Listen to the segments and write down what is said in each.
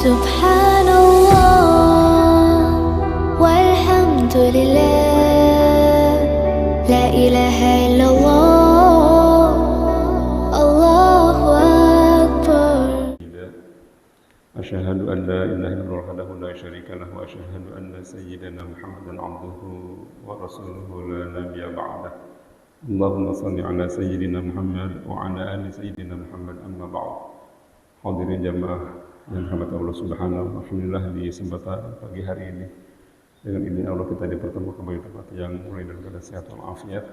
Subhanallah walhamdulillah la ilaha illallah Allahu akbar. Asyhadu an la ilaha illallah wahdahu la syarika lahu wa asyhadu anna sayyidana Muhammadan abduhu wa rasuluhu la nabiyya ba'dah. Allahumma shalli ala sayyidina Muhammad wa ala ali sayyidina Muhammad amma ba'd. Hadirin jamaah yang dirahmati Allah Subhanahu wa Alhamdulillah, di kesempatan pagi hari ini dengan izin Allah kita dipertemukan kembali di tempat yang mulai dalam keadaan sehat walafiat.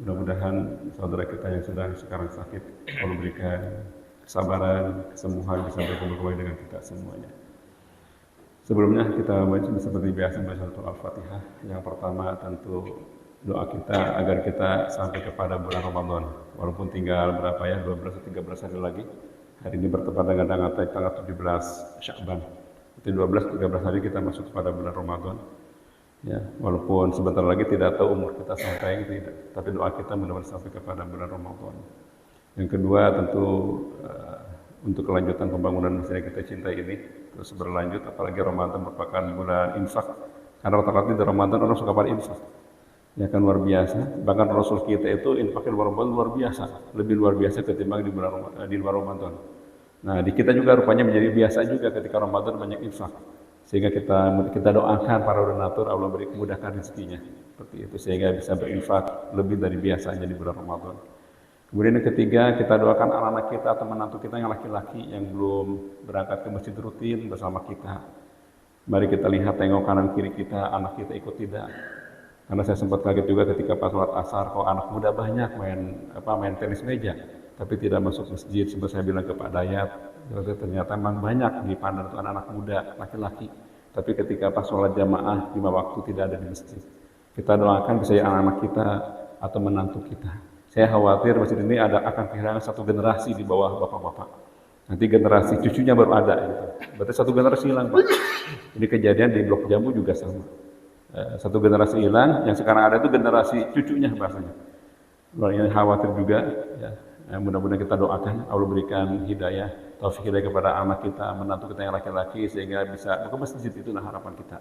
Mudah-mudahan saudara kita yang sedang sekarang sakit Allah berikan kesabaran, kesembuhan, bisa berkumpul kembali dengan kita semuanya. Sebelumnya kita baca seperti biasa baca surah Al-Fatihah. Yang pertama tentu doa kita agar kita sampai kepada bulan Ramadan. Walaupun tinggal berapa ya, 12 atau 13 hari lagi. Hari ini bertepatan dengan tanggal 17 Sya'ban. Itu 12-13 hari kita masuk kepada bulan Ramadan. Ya, walaupun sebentar lagi tidak tahu umur kita sampai tidak, tapi doa kita mudah-mudahan sampai kepada bulan Ramadan. Yang kedua tentu untuk kelanjutan pembangunan masjid yang kita cintai ini terus berlanjut, apalagi Ramadan merupakan bulan infak. Karena rata-rata di Ramadan orang suka pada infak. Ya kan, luar biasa. Bahkan Rasul kita itu infaknya luar biasa, lebih luar biasa ketimbang di luar Ramadan. Nah, di kita juga rupanya menjadi biasa juga ketika Ramadan banyak infak. Sehingga kita doakan para donatur Allah beri kemudahan rezekinya. Seperti itu sehingga bisa berinfak lebih dari biasanya di bulan Ramadan. Kemudian yang ketiga, kita doakan anak-anak kita atau menantu kita yang laki-laki yang belum berangkat ke masjid rutin bersama kita. Mari kita lihat, tengok kanan kiri kita, anak kita ikut tidak. Karena saya sempat kaget juga ketika pas sholat asar, kok anak muda banyak main tenis meja, tapi tidak masuk masjid. Sempat saya bilang ke Pak Dayat, ternyata memang banyak di Padang itu anak-anak muda, laki-laki. Tapi ketika pas sholat jamaah 5 waktu tidak ada di masjid. Kita doakan bisa ya anak-anak kita atau menantu kita. Saya khawatir masjid ini akan kehilangan satu generasi di bawah bapak-bapak. Nanti generasi cucunya baru ada. Gitu. Berarti satu generasi hilang, Pak. Ini kejadian di Blok Jambu juga sama. Satu generasi hilang, yang sekarang ada itu generasi cucunya bahasanya. Ini khawatir juga. Ya. Mudah-mudahan kita doakan Allah berikan hidayah, taufik hidayah kepada anak kita, menantu kita yang laki-laki sehingga bisa ke masjid. Itulah harapan kita.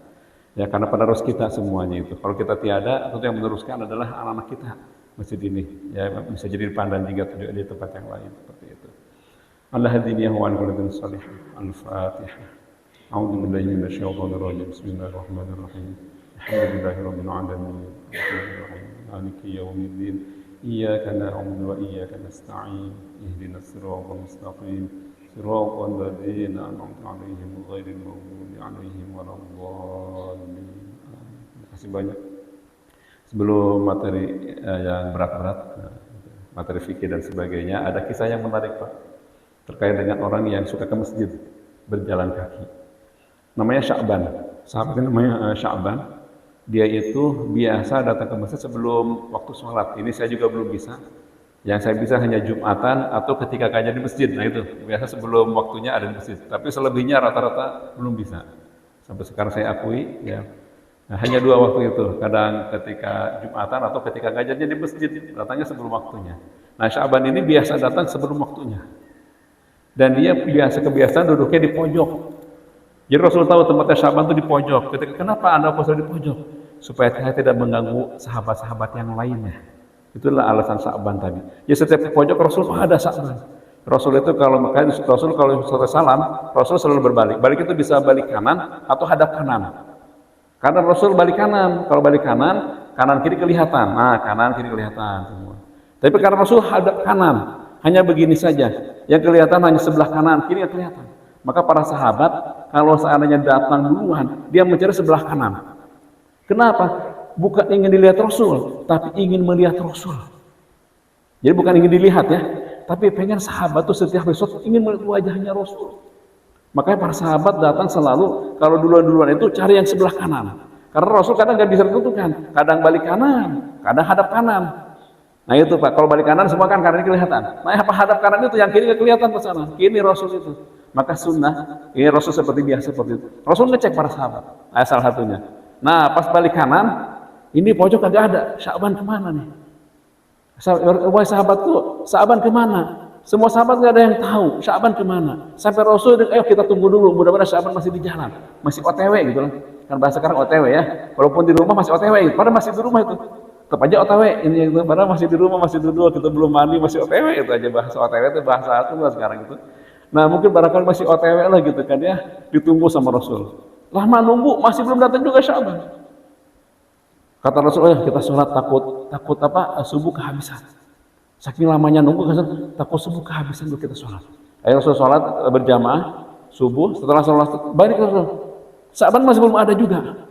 Ya, karena penerus kita semuanya itu. Kalau kita tiada, tentu yang meneruskan adalah anak-anak kita. Masjid ini ya bisa jadi dipandang juga di tempat yang lain seperti itu. Al-hadiniyah wa al-qulatun salihah. Al-Fatihah. A'udzu billahi minasyaitonir rajim. Bismillahirrahmanirrahim. Alhamdulillahirabbil alamin. Arrahmanirrahim. Maliki yaumiddin. Iyyaka na'budu wa iyyaka nasta'in. Ihdinas siratal mustaqim. Siratal ladzina an'amta 'alaihim ghairil maghdubi 'alaihim waladdallin. Terima kasih banyak. Sebelum materi yang berat-berat, materi fikih dan sebagainya, ada kisah yang menarik, Pak, terkait dengan orang yang suka ke masjid berjalan kaki. Namanya Sya'ban. Sahabatnya namanya Sya'ban. Dia itu biasa datang ke masjid sebelum waktu sholat. Ini saya juga belum bisa. Yang saya bisa hanya Jumatan atau ketika kajian di masjid. Nah itu biasa sebelum waktunya ada di masjid. Tapi selebihnya rata-rata belum bisa. Sampai sekarang saya akui, ya. Nah, hanya 2 waktu itu, kadang ketika Jumatan atau ketika ngajarnya di masjid, datangnya sebelum waktunya. Nah, Sya'ban ini biasa datang sebelum waktunya. Dan dia kebiasaan duduknya di pojok. Jadi Rasul tahu tempatnya Sya'ban itu di pojok. Kenapa Anda posisi di pojok? Supaya saya tidak mengganggu sahabat-sahabat yang lainnya. Itulah alasan Sya'ban tadi. Jadi setiap pojok Rasul ada Sya'ban. Rasul itu kalau selesai salam, Rasul selalu berbalik. Balik itu bisa balik kanan atau hadap kanan. Karena Rasul balik kanan, kalau balik kanan kiri kelihatan. Nah, kanan kiri kelihatan semua. Tapi karena Rasul hadap kanan, hanya begini saja. Yang kelihatan hanya sebelah kanan, kiri yang kelihatan. Maka para sahabat kalau seandainya datang duluan, dia mencari sebelah kanan. Kenapa? Bukan ingin dilihat Rasul, tapi ingin melihat Rasul. Jadi bukan ingin dilihat ya, tapi pengen sahabat tuh setiap besok ingin melihat wajahnya Rasul. Makanya para sahabat datang selalu kalau duluan-duluan itu cari yang sebelah kanan. Karena Rasul kadang nggak bisa ditentukan, kadang balik kanan, kadang hadap kanan. Nah itu Pak, kalau balik kanan semua kan kanan kelihatan. Nah apa hadap kanan itu yang kiri nggak kelihatan ke sana. Kini Rasul itu. Maka sunnah, ini Rasul seperti biasa seperti itu. Rasul ngecek para sahabat. Nah, salah satunya. Nah pas balik kanan, ini pojok kagak ada. Sya'ban kemana nih? Wahai sahabatku, Sya'ban kemana? Semua sahabat nggak ada yang tahu Sya'ban kemana. Sampai Rasul, ayo kita tunggu dulu, mudah-mudahan Sya'ban masih di jalan, masih OTW gitu loh. Kan bahasa sekarang OTW ya. Walaupun di rumah masih OTW, gitu. Padahal masih di rumah itu. Tetap aja OTW ini gitu. Padahal masih di rumah, masih duduk, kita belum mandi, masih OTW itu aja bahasa OTW itu bahasa aku lah sekarang gitu. Nah mungkin barangkali masih OTW lah gitu kan ya, ditunggu sama Rasul. Lama nunggu, masih belum datang juga Sya'ban. Kata Rasul, kita sholat takut apa? Subuh kehabisan. Saking lamanya nunggu, takut subuh kehabisan dulu kita sholat. Ayo Rasul sholat berjamaah subuh, setelah sholat balik Rasul. Sya'ban masih belum ada juga.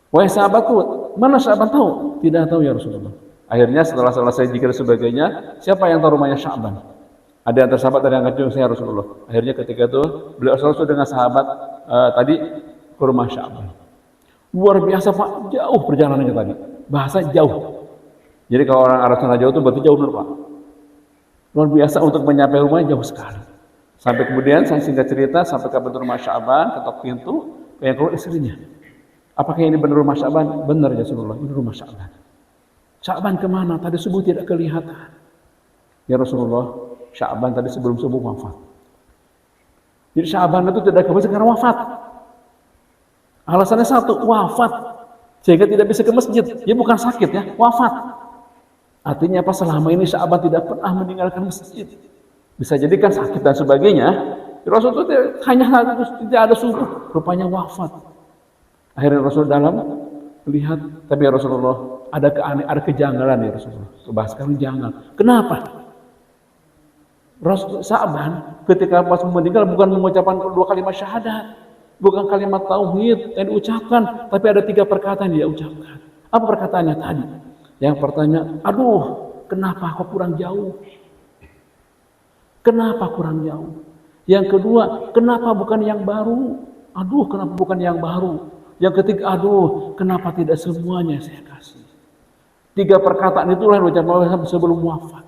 Wahai sahabatku, mana Sya'ban tahu? Tidak tahu ya Rasulullah. Akhirnya setelah selesai zikir sebagainya, siapa yang tahu rumahnya Sya'ban? Ada antara sahabat yang ngajung saya Rasulullah. Akhirnya ketika itu beliau Rasul dengan sahabat tadi ke rumah Sya'ban. Luar biasa Pak, jauh perjalanannya tadi. Bahasa jauh. Jadi kalau orang Arab sana jauh itu berarti jauh benar Pak. Luar biasa untuk mencapai rumahnya jauh sekali. Sampai kemudian saya singkat cerita sampai ke pintu rumah Sya'ban, ketok pintu, yang keluar istrinya. Apakah ini benar rumah Sya'ban? Benar ya Rasulullah, ini rumah Sya'ban. Sya'ban kemana? Tadi subuh tidak kelihatan. Ya Rasulullah, Sya'ban tadi sebelum subuh wafat. Jadi Sya'ban itu tidak ke masjid karena wafat. Alasannya satu, wafat. Sehingga tidak bisa ke masjid. Dia bukan sakit ya, wafat. Artinya apa? Selama ini Sya'ban tidak pernah meninggalkan masjid. Bisa jadi kan sakit dan sebagainya. Rasul itu hanya tidak ada subuh, rupanya wafat. Akhirnya Rasul dalam melihat, tapi ya Rasulullah ada kejanggalan ya Rasulullah. Bahas sekarang jangan. Kenapa? Rasul Sya'ban ketika pas meninggal bukan mengucapkan 2 kalimat syahadat, bukan kalimat tauhid yang diucapkan, tapi ada 3 perkataan yang dia ucapkan. Apa perkataannya tadi? Yang pertanyaan, aduh, kenapa kok kurang jauh? Kenapa kurang jauh? Yang kedua, kenapa bukan yang baru? Aduh, kenapa bukan yang baru? Yang ketiga, aduh, kenapa tidak semuanya saya kasih? 3 perkataan itulah yang diucapkan sebelum wafat.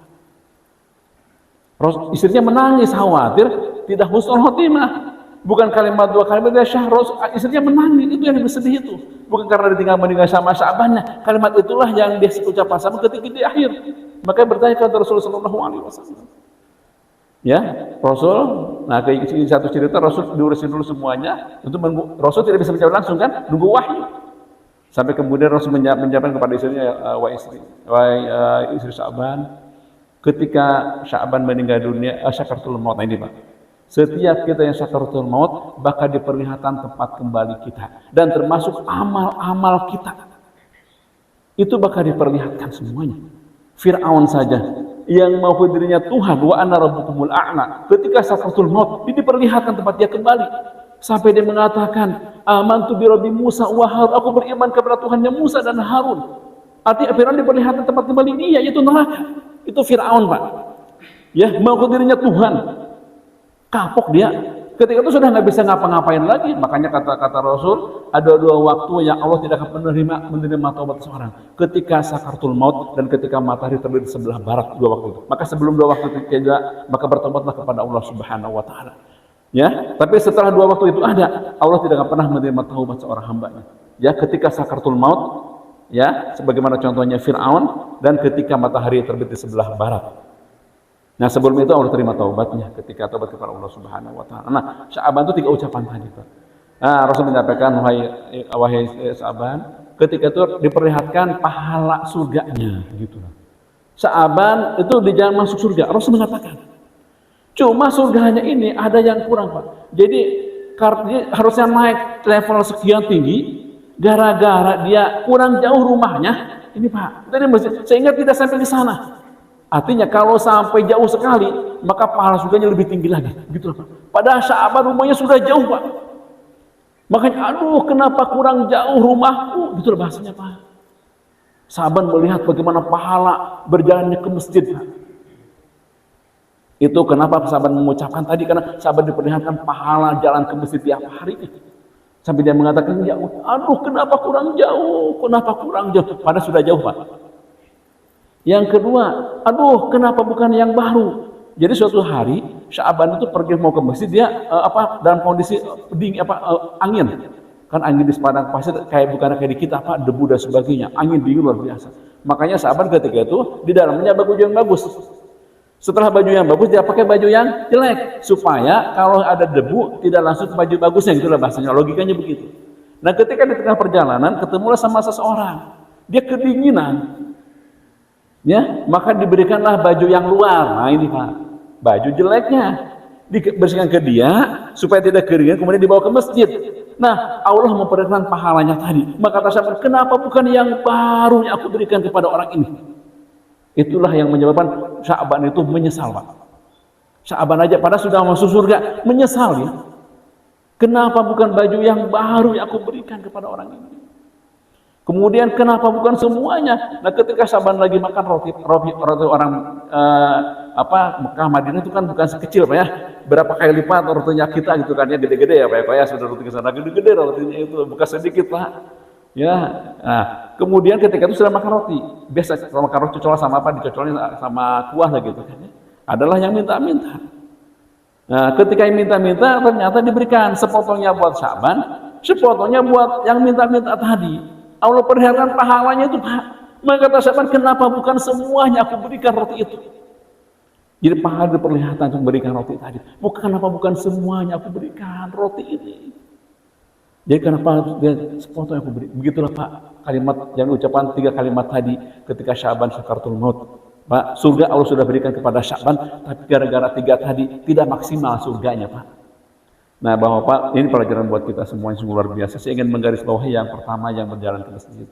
Istrinya menangis khawatir tidak husnul khotimah. Bukan kalimat 2 kalimat dia syahros, istrinya menangis, itu yang bersedih itu. Bukan karena ditinggal meninggal sama Sya'bannya. Kalimat itulah yang dia ucapkan sama ketika di akhir. Maka bertanya kepada Rasulullah sallallahu alaihi wasallam. Ya, Rasul, nah kayak satu cerita Rasul diurusin dulu semuanya, untuk menunggu, Rasul tidak bisa menjawab langsung kan, nunggu wahyu. Sampai kemudian Rasul menjawab kepada istrinya, wahai istri Sya'ban, ketika Sya'ban meninggal dunia, syakaratul maut. Nah ini Pak. Setiap kita yang syakaratul maut bakal diperlihatkan tempat kembali kita dan termasuk amal-amal kita. Itu bakal diperlihatkan semuanya. Fir'aun saja yang mengaku dirinya Tuhan, wa ana rabbukumul a'la, ketika sakaratul maut diperlihatkan tempat dia kembali sampai dia mengatakan amantu bi rabbi Musa wa Harun, aku beriman kepada Tuhannya Musa dan Harun. Artinya Fir'aun diperlihatkan tempat kembali dia, yaitu neraka. Itu Fir'aun Pak, ya, mengaku dirinya Tuhan, kapok dia. Ketika itu sudah nggak bisa ngapa-ngapain lagi. Makanya kata Rasul, ada 2 waktu yang Allah tidak akan menerima taubat seorang. Ketika sakaratul maut dan ketika matahari terbit di sebelah barat, 2 waktu itu. Maka sebelum 2 waktu itu juga, maka bertobatlah kepada Allah Subhanahu wa taala. Ya, tapi setelah 2 waktu itu ada, Allah tidak akan pernah menerima taubat seorang hambanya. Ya, ketika sakaratul maut, ya, sebagaimana contohnya Fir'aun, dan ketika matahari terbit di sebelah barat. Nah sebelum itu Allah terima taubatnya ketika taubat kepada Allah Subhanahu wa taala. Nah, Sya'ban itu 3 ucapan tadi, Pak. Nah, Rasul menyampaikan wahai Sya'ban, ketika itu diperlihatkan pahala surganya gitu. Sya'ban itu di jalan masuk surga. Rasul mengatakan. Cuma surganya ini ada yang kurang, Pak. Jadi harusnya naik level sekian tinggi, gara-gara dia kurang jauh rumahnya. Ini Pak, dari masjid sehingga tidak sampai di sana. Artinya kalau sampai jauh sekali, maka pahala surganya lebih tinggi lagi, gitu Pak. Padahal Sya'ban rumahnya sudah jauh, Pak. Makanya, aduh, kenapa kurang jauh rumahku? Gitu bahasanya, Pak. Sya'ban melihat bagaimana pahala berjalannya ke masjid, Pak. Itu kenapa Sya'ban mengucapkan tadi, karena Sya'ban diperlihatkan pahala jalan ke masjid tiap hari. Sampai dia mengatakan, ya, aduh, kenapa kurang jauh? Kenapa kurang jauh? Padahal sudah jauh, Pak. Yang kedua, aduh, kenapa bukan yang baru? Jadi suatu hari Sya'ban itu pergi mau ke masjid, dia dalam kondisi dingin, angin. Kan angin di padang pasir bukan kayak di kita, debu dan sebagainya. Angin dingin luar biasa. Makanya Sya'ban ketika itu di dalamnya baju yang bagus. Setelah baju yang bagus dia pakai baju yang jelek supaya kalau ada debu tidak langsung ke baju bagusnya, itulah bahasanya, logikanya begitu. Nah, ketika di tengah perjalanan ketemulah sama seseorang, dia kedinginan, ya, maka diberikanlah baju yang luar. Nah ini Pak, baju jeleknya dibersihkan ke dia supaya tidak keringat, kemudian dibawa ke masjid. Nah, Allah memperhatikan pahalanya tadi. Maka kata sahabat, kenapa bukan yang baru yang aku berikan kepada orang ini? Itulah yang menyebabkan Sya'ban itu menyesal, Pak. Sya'ban aja padahal sudah masuk surga, menyesal ya. Kenapa bukan baju yang baru yang aku berikan kepada orang ini? Kemudian kenapa bukan semuanya? Nah, ketika Sya'ban lagi makan roti orang Mekah Madinah itu kan bukan sekecil Pak ya. Berapa kali lipat rotinya kita gitu kan ya, gede-gede ya Pak ya. Sudah roti ke sana gede-gede rotinya itu, bukan sedikit Pak. Ya. Nah, kemudian ketika itu sudah makan roti. Biasa kalau makan roti cocol sama apa? Dicocolnya sama kuah lah gitu kan ya. Adalah yang minta-minta. Nah, ketika yang minta-minta ternyata diberikan sepotongnya buat Sya'ban, sepotongnya buat yang minta-minta tadi. Allah perhatikan pahalanya itu Pak. Maka kata Sya'ban, kenapa bukan semuanya aku berikan roti itu? Jadi pahala diperlihatkan untuk memberikan roti tadi. Kenapa bukan semuanya aku berikan roti ini? Jadi kenapa dia sepotong aku beri? Begitulah Pak, kalimat yang ucapan 3 kalimat tadi ketika Sya'ban sakaratul maut. Pak, surga Allah sudah berikan kepada Sya'ban, tapi gara-gara 3 tadi tidak maksimal surganya Pak. Nah, bahwa Pak, ini pelajaran buat kita semua yang sungguh luar biasa. Saya ingin menggarisbawahi yang pertama, yang berjalan ke masjid.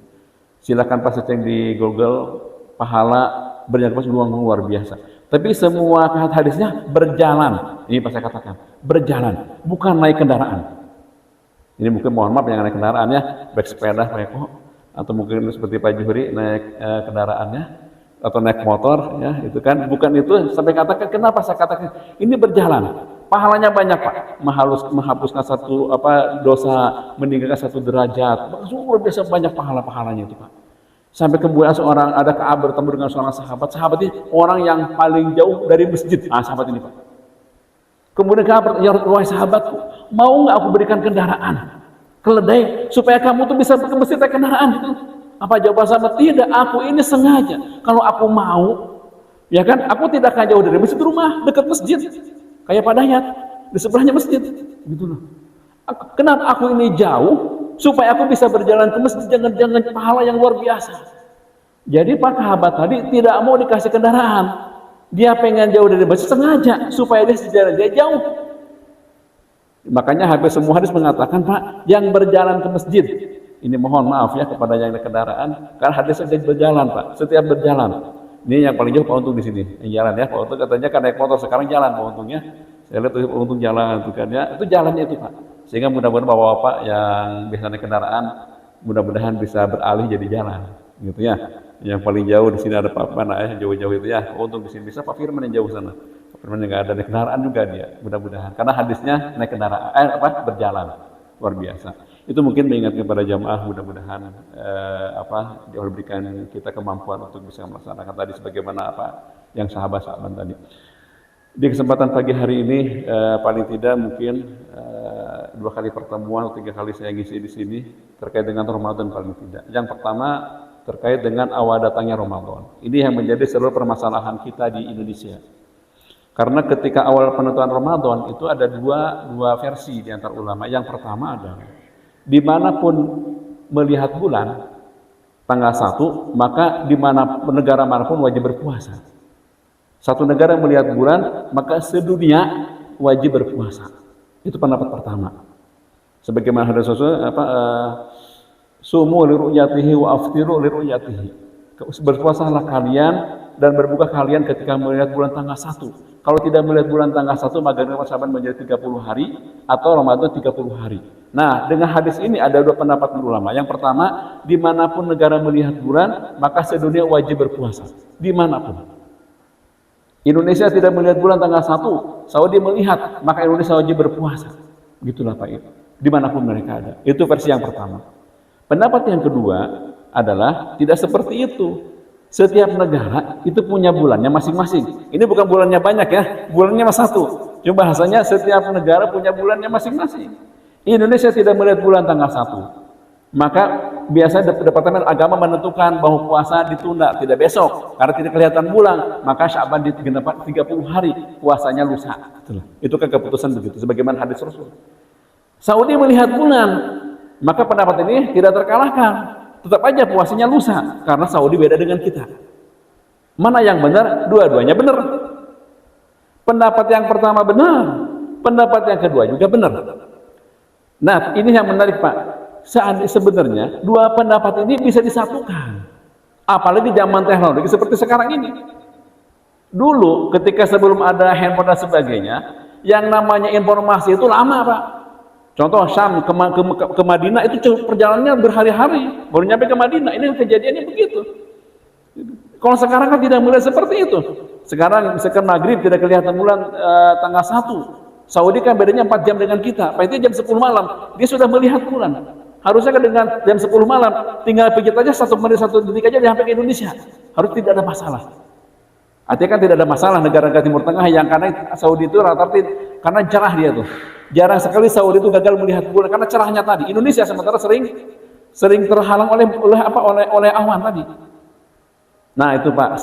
Silakan Pak cek di Google, pahala berjalan ke masjid luar biasa. Tapi semua hadisnya berjalan. Ini Pak saya katakan, berjalan, bukan naik kendaraan. Ini mungkin mohon maaf yang naik kendaraan ya, baik sepeda, Pak, atau mungkin seperti Pak Juhri naik kendaraannya, atau naik motor, ya itu kan, bukan itu. Sampai katakan, kenapa saya katakan ini berjalan? Pahalanya banyak Pak, menghapuskan satu dosa, meninggalkan 1 derajat, luar biasa banyak pahalanya itu Pak. Sampai kemudian seorang ada Ka'ab bertemu dengan seorang sahabat ini orang yang paling jauh dari masjid, sahabat ini Pak. Kemudian Ka'ab, ya wahai sahabatku, mau nggak aku berikan kendaraan, keledai, supaya kamu tuh bisa ke masjid naik kendaraan gitu? Apa jawaban sahabat? Tidak, aku ini sengaja. Kalau aku mau, ya kan, aku tidak akan jauh dari masjid, rumah dekat masjid. Kayak Pak Dayat, di sebelahnya masjid, gitu loh. Kenapa aku ini jauh? Supaya aku bisa berjalan ke masjid, jangan pahala yang luar biasa. Jadi Pak sahabat tadi tidak mau dikasih kendaraan, dia pengen jauh dari masjid sengaja supaya dia sejalan, dia jauh. Makanya hampir semua hadis mengatakan Pak, yang berjalan ke masjid, ini mohon maaf ya kepada yang naik kendaraan, karena hadis saja berjalan Pak, setiap berjalan. Ini yang paling jauh Pak Untung di sini, yang jalan ya. Pak Untung katanya kan naik motor, sekarang jalan Pak Untungnya. Saya lihat Pak Untung jalan tuh kan ya. Itu jalannya itu Pak. Sehingga mudah-mudahan Bapak-bapak yang biasa naik kendaraan, mudah-mudahan bisa beralih jadi jalan, gitu ya. Yang paling jauh di sini ada Pak mana ya, jauh-jauh itu ya. Pak Untung di sini bisa Pak Firman yang jauh sana. Pak Firman yang nggak ada naik kendaraan juga dia, mudah-mudahan. Karena hadisnya naik kendaraan, berjalan, luar biasa. Itu mungkin mengingatkan kepada jamaah, mudah-mudahan Allah berikan kita kemampuan untuk bisa melaksanakan tadi sebagaimana yang sahabat-sahabat tadi. Di kesempatan pagi hari ini paling tidak mungkin 2 kali pertemuan atau 3 kali saya ngisi di sini terkait dengan Ramadan paling tidak. Yang pertama terkait dengan awal datangnya Ramadan. Ini yang menjadi seluruh permasalahan kita di Indonesia. Karena ketika awal penentuan Ramadan itu ada dua versi di antara ulama. Yang pertama adalah dimanapun melihat bulan tanggal 1, maka di mana negara manapun wajib berpuasa. Satu negara melihat bulan, maka sedunia wajib berpuasa. Itu pendapat pertama. Sebagaimana hadis Rasul sumu li ru'yatihi wa aftiru li ru'yatihi. Berpuasalah kalian dan berbuka kalian ketika melihat bulan tanggal 1. Kalau tidak melihat bulan tanggal 1, maka Sya'ban menjadi 30 hari atau Ramadan 30 hari. Nah, dengan hadis ini ada 2 pendapat ulama. Yang pertama, dimanapun negara melihat bulan, maka sedunia wajib berpuasa. Dimanapun. Indonesia tidak melihat bulan tanggal 1, Saudi melihat, maka Indonesia wajib berpuasa. Begitulah Pak itu. Dimanapun mereka ada. Itu versi yang pertama. Pendapat yang kedua adalah tidak seperti itu. Setiap negara itu punya bulannya masing-masing. Ini bukan bulannya banyak ya, bulannya 1. Cuma bahasanya setiap negara punya bulannya masing-masing. Indonesia tidak melihat bulan tanggal 1. Maka biasanya Departemen Agama menentukan bahwa puasa ditunda, tidak besok karena tidak kelihatan bulan, maka Sya'ban digenapkan 30 hari, puasanya lusa. Itu kan keputusan begitu sebagaimana hadis Rasul. Saudi melihat bulan, maka pendapat ini tidak terkalahkan. Tetap aja puasanya lusa karena Saudi beda dengan kita. Mana yang benar? Dua-duanya benar. Pendapat yang pertama benar, pendapat yang kedua juga benar. Nah, ini yang menarik, Pak. Sebenarnya dua pendapat ini bisa disatukan, apalagi zaman teknologi seperti sekarang ini. Dulu ketika sebelum ada handphone dan sebagainya, yang namanya informasi itu lama, Pak. Contoh Syam ke Madinah itu perjalanannya berhari-hari baru nyampe ke Madinah. Ini kejadiannya begitu. Kalau sekarang kan tidak mulai seperti itu. Sekarang misalkan maghrib tidak kelihatan bulan tanggal 1. Saudi kan bedanya 4 jam dengan kita. Pak itu jam 10 malam dia sudah melihat bulan. Harusnya kan dengan jam 10 malam tinggal pijat aja 1 menit 1 detik aja dia sampai ke Indonesia. Harus tidak ada masalah. Artinya kan tidak ada masalah negara-negara Timur Tengah yang karena Saudi itu rata-rata karena cerah dia tuh. Jarang sekali Saudi itu gagal melihat bulan karena cerahnya tadi. Indonesia sementara sering terhalang oleh awan tadi. Nah itu Pak,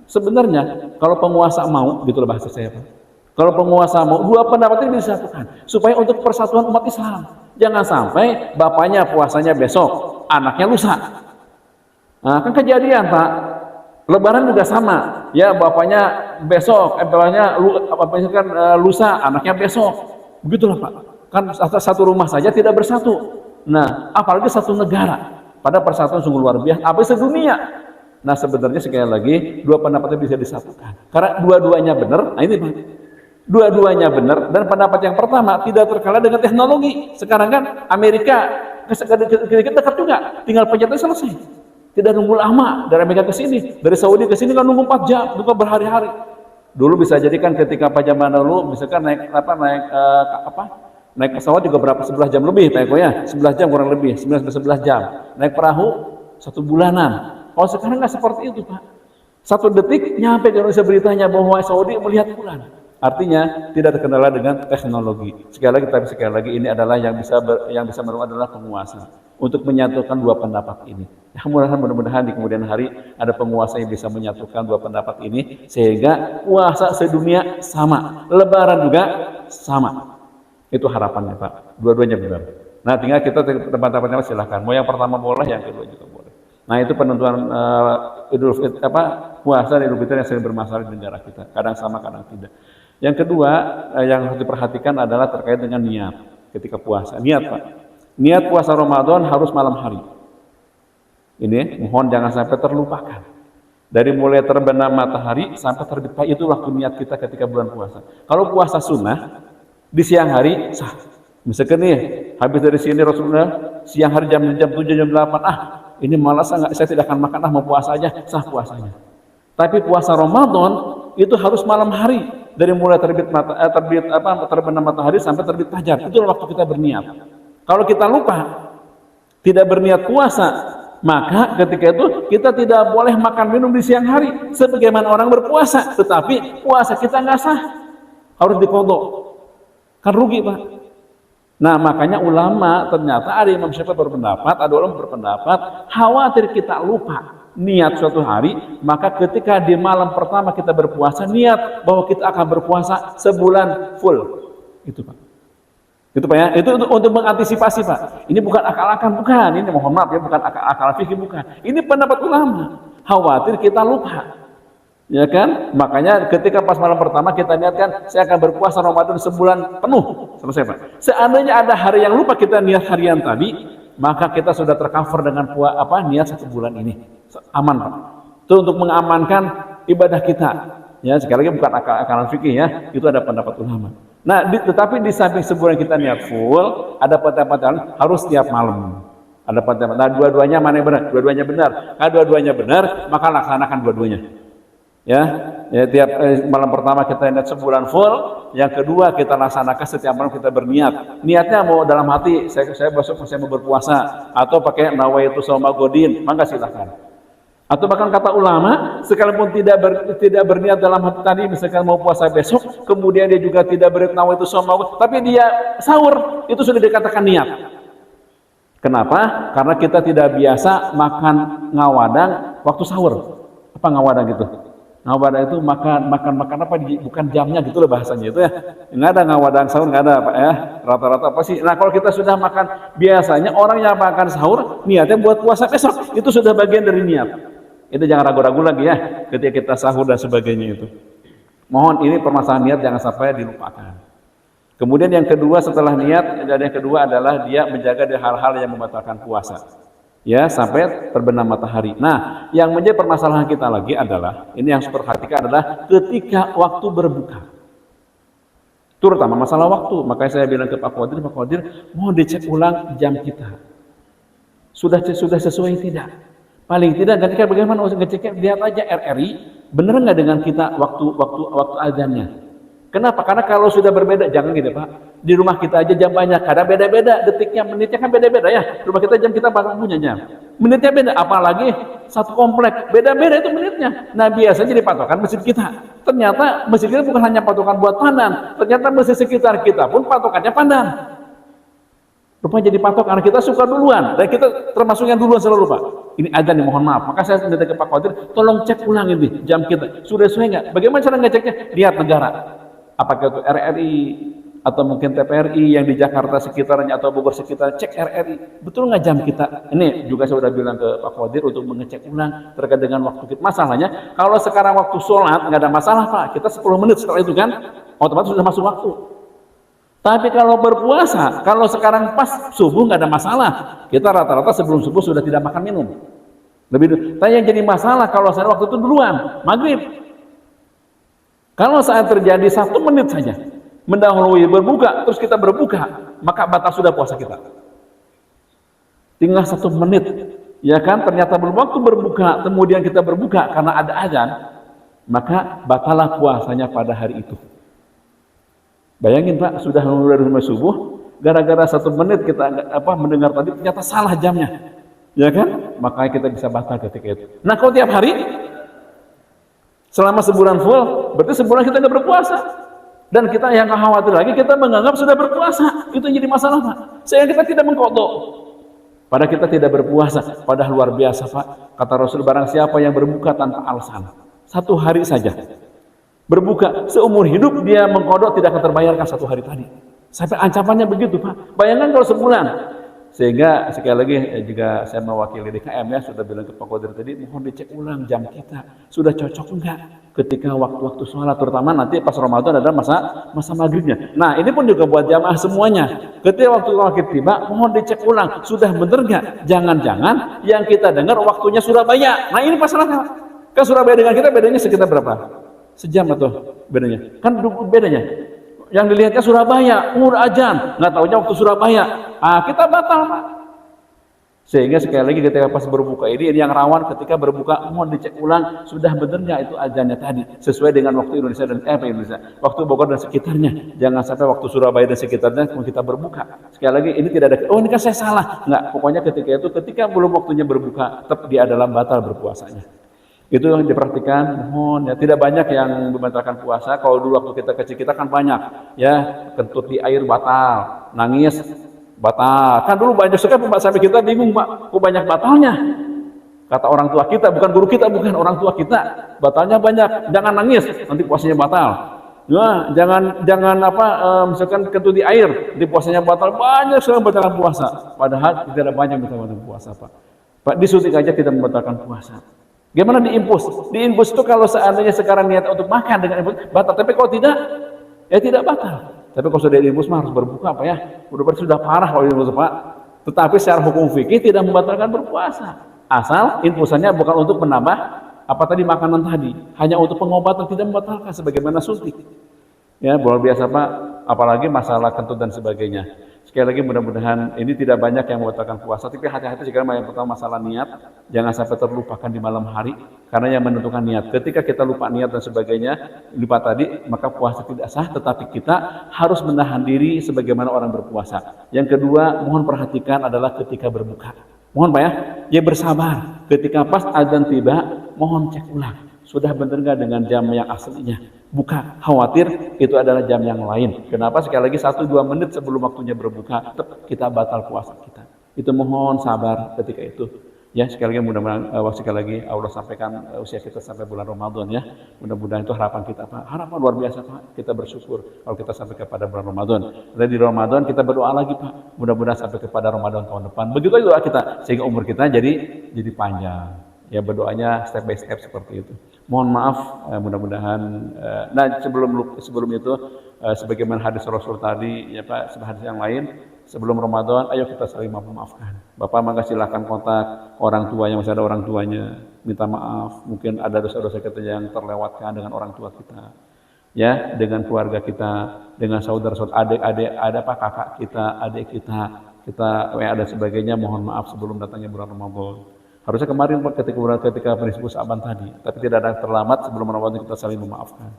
sebenarnya kalau penguasa mau, gitu loh bahasa saya Pak. Kalau penguasa mau, dua pendapat ini disatukan supaya untuk persatuan umat Islam. Jangan sampai bapaknya puasanya besok, anaknya lusa. Nah, kan kejadian Pak. Lebaran juga sama. Ya, bapaknya besok, bapaknya lusa, anaknya besok. Begitulah Pak. Kan satu rumah saja tidak bersatu. Nah, apalagi satu negara. Pada persatuan sungguh luar biasa, apa sedunia. Nah, sebenarnya sekali lagi dua pendapatnya bisa disatukan. Karena dua-duanya benar. Nah, ini Pak. Dua-duanya benar dan pendapat yang pertama tidak terkalah dengan teknologi. Sekarang kan Amerika dekat juga, tinggal pencetnya selesai. Tidak nunggu lama dari Amerika ke sini, dari Saudi ke sini kan nunggu 4 jam, nunggu berhari-hari. Dulu bisa jadi kan ketika zaman dulu misalkan naik pesawat juga berapa 11 jam lebih Pak Eko ya, 11 jam kurang lebih, 11 jam. Naik perahu 1 bulanan. Kalau sekarang nggak seperti itu Pak. 1 detik nyampe ke Indonesia beritanya bahwa Saudi melihat bulan. Artinya tidak terkendala dengan teknologi. Sekali lagi ini adalah yang bisa menolong adalah penguasa untuk menyatukan dua pendapat ini. Mudah-mudahan di kemudian hari ada penguasa yang bisa menyatukan dua pendapat ini sehingga puasa sedunia sama, Lebaran juga sama. Itu harapannya Pak. Dua-duanya benar. Nah tinggal kita tempat-tempatnya silahkan. Mau yang pertama boleh, yang kedua juga boleh. Nah itu penentuan puasa dan Idul Fitri yang sering bermasalah di negara kita. Kadang sama, kadang tidak. Yang kedua yang harus diperhatikan adalah terkait dengan niat ketika puasa. Niat Pak. Niat puasa Ramadan harus malam hari. Ini mohon jangan sampai terlupakan. Dari mulai terbenam matahari sampai terbit pagi itu waktu niat kita ketika bulan puasa. Kalau puasa sunnah di siang hari sah. Misalkan nih habis dari sini Rasulullah siang hari jam 7 jam 8 ini malas saya tidak akan makan mau puasa aja, sah puasanya. Tapi puasa Ramadan itu harus malam hari dari mulai terbenam matahari sampai terbit fajar. Itulah waktu kita berniat. Kalau kita lupa tidak berniat puasa, maka ketika itu kita tidak boleh makan minum di siang hari sebagaimana orang berpuasa, tetapi puasa kita nggak sah, harus diqodho. Kan rugi Pak. Nah makanya ulama ternyata ada Imam Syafi'i berpendapat, ada ulama berpendapat khawatir kita lupa niat suatu hari, maka ketika di malam pertama kita berpuasa niat bahwa kita akan berpuasa sebulan full. Itu Pak. Itu Pak ya. Itu untuk mengantisipasi Pak. Ini bukan akal-akalan, bukan. Ini mohon maaf ya, bukan akal-akalan fikih, bukan. Ini pendapat ulama. Khawatir kita lupa. Ya kan? Makanya ketika pas malam pertama kita niatkan saya akan berpuasa Ramadan sebulan penuh. Selesai Pak. Seandainya ada hari yang lupa kita niat harian tadi, maka kita sudah tercover dengan niat 1 bulan ini. Aman Pak. Itu untuk mengamankan ibadah kita. Ya, sekali lagi bukan akal-akalan fikih ya. Itu ada pendapat ulama. Nah, tetapi di samping sebulan kita niat full, ada pendapat lain harus tiap malam. Ada pendapat. Nah, dua-duanya mana yang benar? Dua-duanya benar. Kalau dua-duanya benar, maka laksanakan dua-duanya. Ya tiap malam pertama kita niat sebulan full, yang kedua kita laksanakan setiap malam kita berniat. Niatnya mau dalam hati saya besok saya mau berpuasa atau pakai nawaitu shauma godin, maka silakan. Atau bahkan kata ulama, sekalipun tidak berniat dalam hati tadi, misalkan mau puasa besok, kemudian dia juga tidak berniat nawaitu shauma, tapi dia sahur, itu sudah dikatakan niat. Kenapa? Karena kita tidak biasa makan ngawadang waktu sahur. Apa ngawadang gitu? Ngawadang itu makan apa? Bukan jamnya gitu loh bahasanya itu ya. Nggak ada ngawadang sahur, nggak ada Pak ya. Rata-rata apa sih? Nah kalau kita sudah makan, biasanya orang yang makan sahur niatnya buat puasa besok. Itu sudah bagian dari niat. Itu jangan ragu-ragu lagi ya ketika kita sahur dan sebagainya itu. Mohon ini permasalahan niat jangan sampai dilupakan. Kemudian yang kedua setelah niat, dan yang kedua adalah dia menjaga dari hal-hal yang membatalkan puasa. Ya, sampai terbenam matahari. Nah, yang menjadi permasalahan kita lagi adalah, ini yang harus perhatikan adalah ketika waktu berbuka. Terutama masalah waktu. Makanya saya bilang ke Pak Qadir, mohon dicek ulang jam kita. Sudah sesuai tidak? Paling tidak ketika bagaimana ngeceknya, lihat aja RRI, bener nggak dengan kita waktu azannya? Kenapa? Karena kalau sudah berbeda, jangan gitu Pak. Di rumah kita aja jam banyak, kadang beda-beda, detiknya, menitnya kan beda-beda ya. Rumah kita jam, kita bakal punya jam. Menitnya beda, apalagi satu komplek, beda-beda itu menitnya. Nah biasanya jadi patokan masjid kita. Ternyata masjid kita bukan hanya patokan buat pandan, ternyata masjid sekitar kita pun patokannya pandan. Rupanya jadi patok karena kita suka duluan, dan kita termasuk yang duluan selalu Pak. Ini adzan nih, mohon maaf. Maka saya minta ke Pak Qadir, tolong cek ulang ini jam kita. Sudah sesuai nggak? Bagaimana cara ngeceknya? Lihat negara. Apakah itu RRI atau mungkin TPRI yang di Jakarta sekitarnya atau Bogor sekitar, cek RRI. Betul nggak jam kita? Ini juga saya sudah bilang ke Pak Qadir untuk mengecek ulang terkait dengan waktu kita. Masalahnya, kalau sekarang waktu sholat nggak ada masalah Pak. Kita 10 menit setelah itu kan, otomatis sudah masuk waktu. Tapi kalau berpuasa, kalau sekarang pas subuh nggak ada masalah. Kita rata-rata sebelum subuh sudah tidak makan minum. Lebih dulu. Tapi yang jadi masalah kalau saya waktu itu duluan, maghrib. Kalau saat terjadi 1 menit saja, mendahului berbuka, terus kita berbuka, maka batal sudah puasa kita. Tinggal 1 menit, ya kan? Ternyata belum waktu berbuka, kemudian kita berbuka karena ada azan, maka batalah puasanya pada hari itu. Bayangin Pak, sudah mulai dari subuh, gara-gara 1 menit kita mendengar tadi ternyata salah jamnya, ya kan? Makanya kita bisa batal ketika itu. Nah kalau tiap hari, selama sebulan full, berarti sebulan kita nggak berpuasa. Dan kita yang khawatir lagi, kita menganggap sudah berpuasa. Itu yang jadi masalah Pak. Sehingga kita tidak mengkodok. Padahal kita tidak berpuasa. Padahal luar biasa Pak. Kata Rasul, barang siapa yang berbuka tanpa alasan, 1 hari saja berbuka, seumur hidup dia mengkodok tidak akan terbayarkan 1 hari tadi. Sampai ancamannya begitu Pak. Bayangkan kalau sebulan. Sehingga sekali lagi juga saya mewakili DKM ya, sudah bilang ke Pak Qadir tadi, mohon dicek ulang jam kita. Sudah cocok enggak ketika waktu-waktu sholat, terutama nanti pas Ramadan adalah masa maghribnya. Nah ini pun juga buat jamaah semuanya. Ketika waktu maghrib tiba, mohon dicek ulang. Sudah benar enggak? Jangan-jangan yang kita dengar waktunya Surabaya. Nah ini masalahnya. Kan Surabaya dengan kita bedanya sekitar berapa? Sejam atau bedanya? Kan bedanya. Yang dilihatnya Surabaya, azan, nggak tahunya waktu Surabaya. Kita batal Pak. Sehingga sekali lagi ketika pas berbuka ini yang rawan ketika berbuka, mohon dicek ulang sudah benarnya itu azannya tadi sesuai dengan waktu Indonesia dan Indonesia, waktu Bogor dan sekitarnya. Jangan sampai waktu Surabaya dan sekitarnya kita berbuka. Sekali lagi ini tidak ada, oh ini kan saya salah. Nggak, pokoknya ketika belum waktunya berbuka, tetap dia adalah batal berpuasanya. Itu yang diperhatikan, mohon ya, tidak banyak yang membatalkan puasa. Kalau dulu waktu kita kecil kita kan banyak ya, kentut di air batal, nangis batal. Kan dulu banyak sekali sampai kita bingung Pak, kok banyak batalnya? Kata orang tua kita, bukan guru kita, bukan orang tua kita, batalnya banyak. Jangan nangis, nanti puasanya batal. Ya, jangan misalkan kentut di air, nanti puasanya batal. Banyak sekali membatalkan puasa. Padahal tidak banyak membatalkan puasa Pak, disuntik aja tidak membatalkan puasa. Gimana diimpus? Diimpus itu kalau seandainya sekarang niat untuk makan dengan impus, batal. Tapi kalau tidak, ya tidak batal. Tapi kalau sudah diimpus mah harus berbuka Pak ya. Sudah parah kalau diimpus Pak. Tetapi secara hukum fikih tidak membatalkan berpuasa. Asal infusannya bukan untuk menambah makanan tadi. Hanya untuk pengobatan, tidak membatalkan sebagaimana suntik. Ya, luar biasa Pak. Apalagi masalah kentut dan sebagainya. Sekali lagi mudah-mudahan ini tidak banyak yang membatalkan puasa, tapi hati-hati jika yang pertama masalah niat, jangan sampai terlupakan di malam hari, karena yang menentukan niat. Ketika kita lupa niat dan sebagainya, lupa tadi, maka puasa tidak sah, tetapi kita harus menahan diri sebagaimana orang berpuasa. Yang kedua, mohon perhatikan adalah ketika berbuka. Mohon Pak ya bersabar. Ketika pas azan tiba, mohon cek ulang. Sudah benar nggak dengan jam yang aslinya? Buka, khawatir itu adalah jam yang lain. Kenapa? Sekali lagi 1-2 menit sebelum waktunya berbuka, tetap kita batal puasa kita. Itu mohon sabar ketika itu. Ya, sekali lagi mudah-mudahan sekali lagi Allah sampaikan usia kita sampai bulan Ramadan ya. Mudah-mudahan itu harapan kita Pak. Harapan luar biasa Pak. Kita bersyukur kalau kita sampai kepada bulan Ramadan. Dan di Ramadan kita berdoa lagi Pak. Mudah-mudahan sampai kepada Ramadan tahun depan. Begitu doa kita sehingga umur kita jadi panjang. Ya berdoanya step by step seperti itu. Mohon maaf mudah-mudahan nah sebelum itu sebagaimana hadis Rasul tadi ya Pak, hadis yang lain sebelum Ramadan ayo kita saling memaafkan. Bapak maka silakan kontak orang tua yang masih ada orang tuanya, minta maaf, mungkin ada dosa-dosa kita yang terlewatkan dengan orang tua kita. Ya, dengan keluarga kita, dengan saudara-saudara, adik-adik, ada Pak kakak kita, adik kita ada sebagainya, mohon maaf sebelum datangnya bulan Ramadan. Harusnya kemarin ketika penisbu Sa'ban tadi, tapi tidak ada terlambat sebelum Ramadan kita saling memaafkan.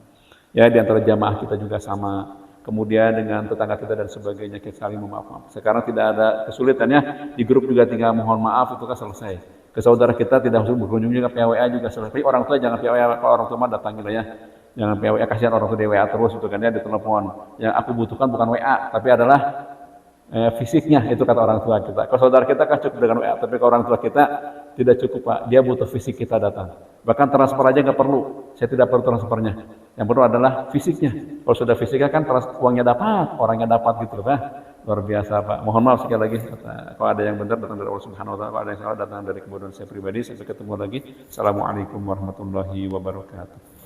Ya, di antara jamaah kita juga sama. Kemudian dengan tetangga kita dan sebagainya kita saling memaafkan. Sekarang tidak ada kesulitannya, di grup juga tinggal mohon maaf itu kan selesai. Ke saudara kita tidak harus berkunjung juga PWA juga selesai. Tapi orang tua jangan PWA, kalau orang tua mah datangin lah ya. Jangan PWA, kasihan orang tua di WA terus itu kan ya di telepon. Yang aku butuhkan bukan WA, tapi adalah fisiknya, itu kata orang tua kita. Kalau saudara kita kan cukup dengan WA, tapi kalau orang tua kita tidak cukup Pak, dia butuh fisik kita datang. Bahkan transfer aja nggak perlu, saya tidak perlu transfernya. Yang perlu adalah fisiknya. Kalau sudah fisiknya kan uangnya dapat, orangnya dapat gitu Pak. Luar biasa Pak. Mohon maaf sekali lagi, kalau ada yang benar datang dari Allah Subhanahu Wa Taala, kalau ada yang salah datang dari kebodohan saya pribadi. Sampai ketemu lagi. Assalamualaikum warahmatullahi wabarakatuh.